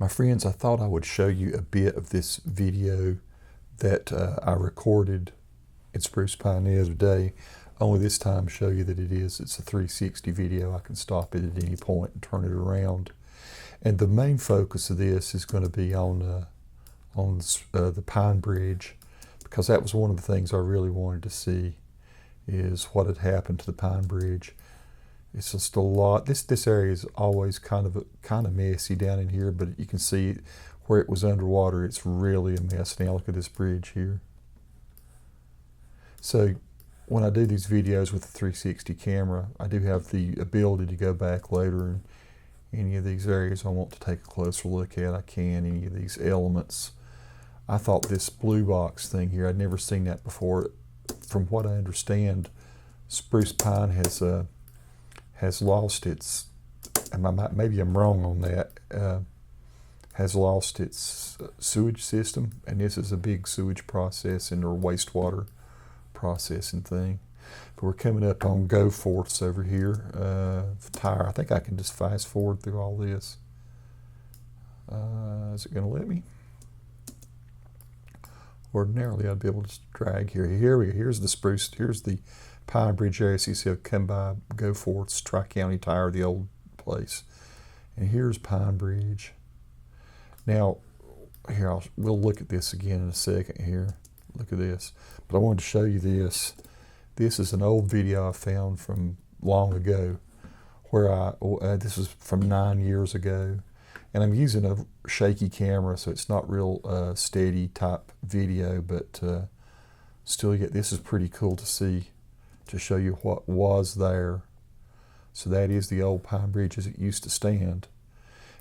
My friends, I thought I would show you a bit of this video that I recorded in Spruce Pine the other day, only this time show you that it's a 360 video. I can stop it at any point and turn it around. And the main focus of this is going to be on the Pine Bridge, because that was one of the things I really wanted to see, is what had happened to the Pine Bridge. It's just a lot. This area is always kind of messy down in here, but you can see where it was underwater. It's really a mess. Now look at this bridge here. So when I do these videos with the 360 camera, I do have the ability to go back later, and any of these areas I want to take a closer look at, I can. Any of these elements. I thought this blue box thing here, I'd never seen that before. From what I understand, Spruce Pine has lost its, and maybe I'm wrong on that, has lost its sewage system, and this is a big sewage processing or wastewater processing thing. But we're coming up on GoPro over here. Tire, I think I can just fast forward through all this. Is it going to let me? Ordinarily I'd be able to drag here. Here's the Spruce, here's the Pine Bridge area. So you see I've come by GoPro, Tri-County Tire, the old place. And here's Pine Bridge. Now, here, we'll look at this again in a second here. Look at this. But I wanted to show you this. This is an old video I found from long ago, where this was from 9 years ago. And I'm using a shaky camera, so it's not real steady type video, but still, this is pretty cool to see, to show you what was there. So that is the old Pine Bridge as it used to stand.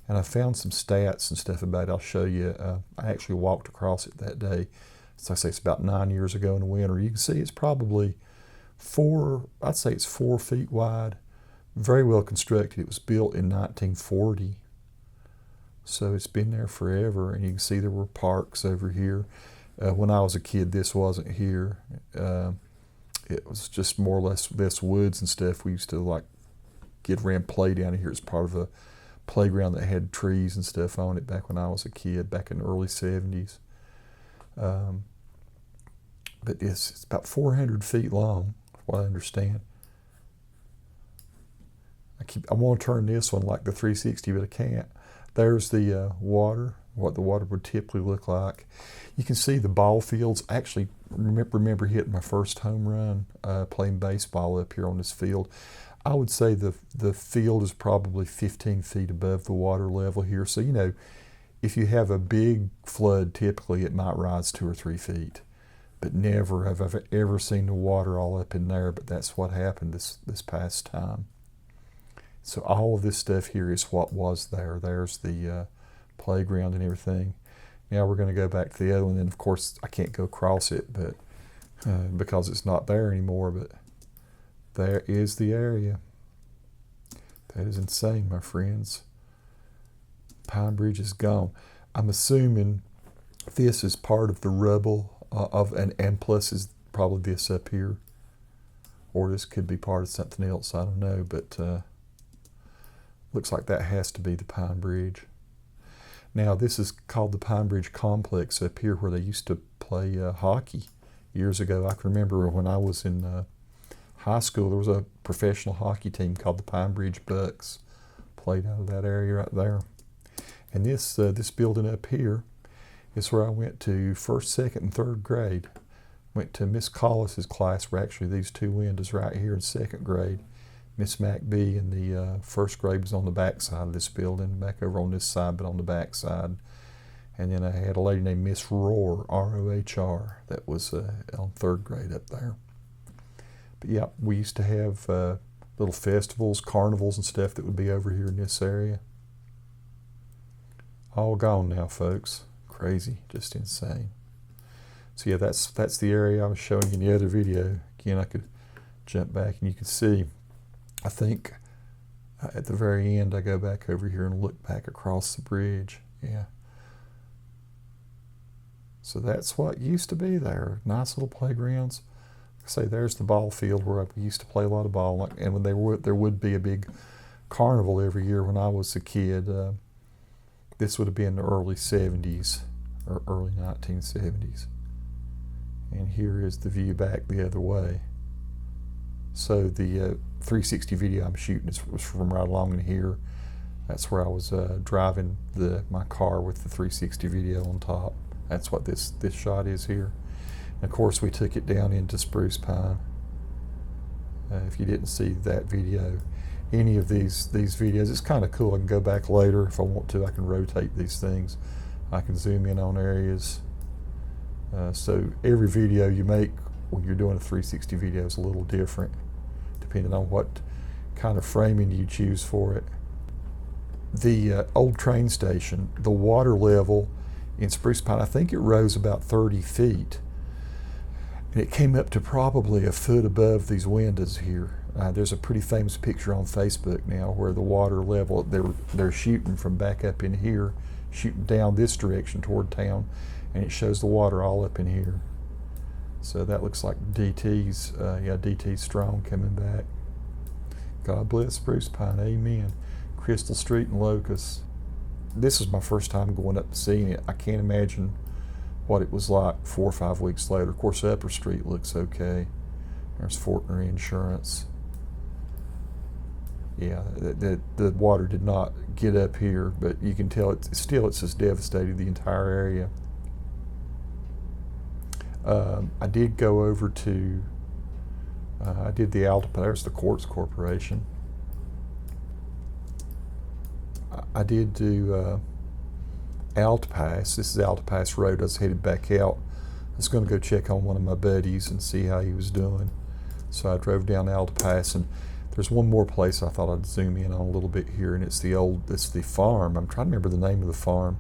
And I found some stats and stuff about it. I'll show you. I actually walked across it that day. So I say it's about 9 years ago in the winter. You can see it's probably I'd say it's 4 feet wide. Very well constructed. It was built in 1940. So it's been there forever, and you can see there were parks over here. When I was a kid, this wasn't here. It was just more or less this woods and stuff. We used to like get around, play down here. It's part of a playground that had trees and stuff on it back when I was a kid, back in the early 70s. But it's about 400 feet long, what I understand. I want to turn this one like the 360, but I can't. There's the water, what the water would typically look like. You can see the ball fields. I actually remember hitting my first home run playing baseball up here on this field. I would say the field is probably 15 feet above the water level here. So, you know, if you have a big flood, typically it might rise 2 or 3 feet. But never have I ever seen the water all up in there, but that's what happened this past time. So all of this stuff here is what was there. There's the playground and everything. Now we're going to go back to the other one, and of course I can't go across it, but because it's not there anymore. But there is the area. That is insane, my friends. Pine Bridge is gone. I'm assuming this is part of the rubble and plus is probably this up here, or this could be part of something else. I don't know, but looks like that has to be the Pine Bridge. Now this is called the Pine Bridge Complex up here, where they used to play hockey years ago. I can remember when I was in high school, there was a professional hockey team called the Pine Bridge Bucks, played out of that area right there. And this building up here is where I went to first, second, and third grade. Went to Miss Collis's class, where actually these two windows right here in second grade. Miss McBee in the first grade was on the back side of this building, back over on this side, but on the back side. And then I had a lady named Miss Rohr, R-O-H-R, that was on third grade up there. But yeah, we used to have little festivals, carnivals and stuff that would be over here in this area. All gone now, folks. Crazy, just insane. So yeah, that's the area I was showing you in the other video. Again, I could jump back and you can see, I think at the very end I go back over here and look back across the bridge. Yeah. So that's what used to be there. Nice little playgrounds. Say there's the ball field where we used to play a lot of ball, and when there would be a big carnival every year when I was a kid. This would have been the early 70s or early 1970s. And here is the view back the other way. So the 360 video I'm shooting was from right along in here. That's where I was driving my car with the 360 video on top. That's what this shot is here. And of course we took it down into Spruce Pine. If you didn't see that video, any of these videos, it's kind of cool. I can go back later if I want to. I can rotate these things. I can zoom in on areas. So every video you make when you're doing a 360 video is a little different, depending on what kind of framing you choose for it. The old train station, the water level in Spruce Pine, I think it rose about 30 feet. And it came up to probably a foot above these windows here. There's a pretty famous picture on Facebook now where the water level, they're shooting from back up in here, shooting down this direction toward town, and it shows the water all up in here. So that looks like DT's, DT's strong coming back. God bless Spruce Pine, amen. Crystal Street and Locust. This is my first time going up and seeing it. I can't imagine what it was like 4 or 5 weeks later. Of course, Upper Street looks okay. There's Fortner Insurance. Yeah, the water did not get up here, but you can tell it's just devastated the entire area. I did go over to, I did the Alta, there's the Quartz Corporation. I did do Alta Pass. This is Alta Pass Road. I was headed back out. I was going to go check on one of my buddies and see how he was doing. So I drove down Alta Pass, and there's one more place I thought I'd zoom in on a little bit here, and it's the farm. I'm trying to remember the name of the farm.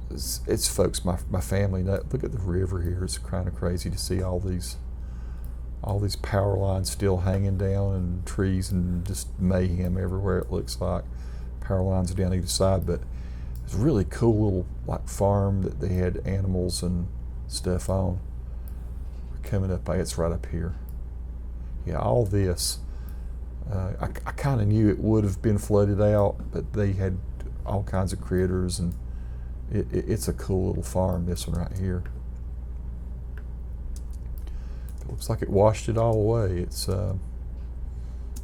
It's folks, my family. Look at the river here. It's kind of crazy to see all these power lines still hanging down, and trees, and just mayhem everywhere. It looks like power lines down either side, but it's a really cool little like farm that they had animals and stuff on. We're coming up, it's right up here. Yeah, all this. I kind of knew it would have been flooded out, but they had all kinds of critters, and it's a cool little farm, this one right here. It looks like it washed it all away. It's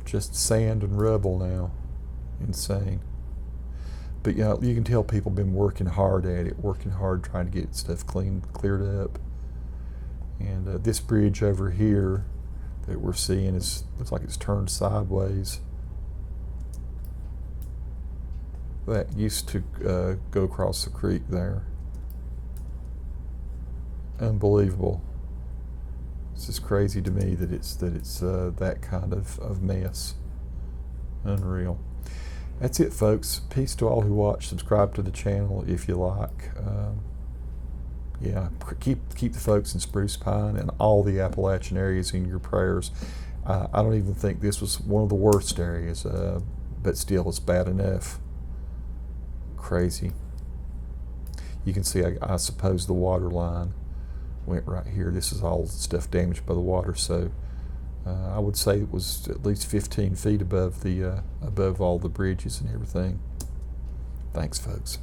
just sand and rubble now. Insane. But you can tell people have been working hard at it, working hard trying to get stuff cleared up. And this bridge over here that we're seeing looks like it's turned sideways. That used to go across the creek there. Unbelievable. It's just crazy to me that it's that kind of mess. Unreal. That's it, folks. Peace to all who watch. Subscribe to the channel if you like. Yeah, keep the folks in Spruce Pine and all the Appalachian areas in your prayers. I don't even think this was one of the worst areas, but still, it's bad enough. Crazy. You can see, I suppose, the water line went right here. This is all stuff damaged by the water, so I would say it was at least 15 feet above all the bridges and everything. Thanks, folks.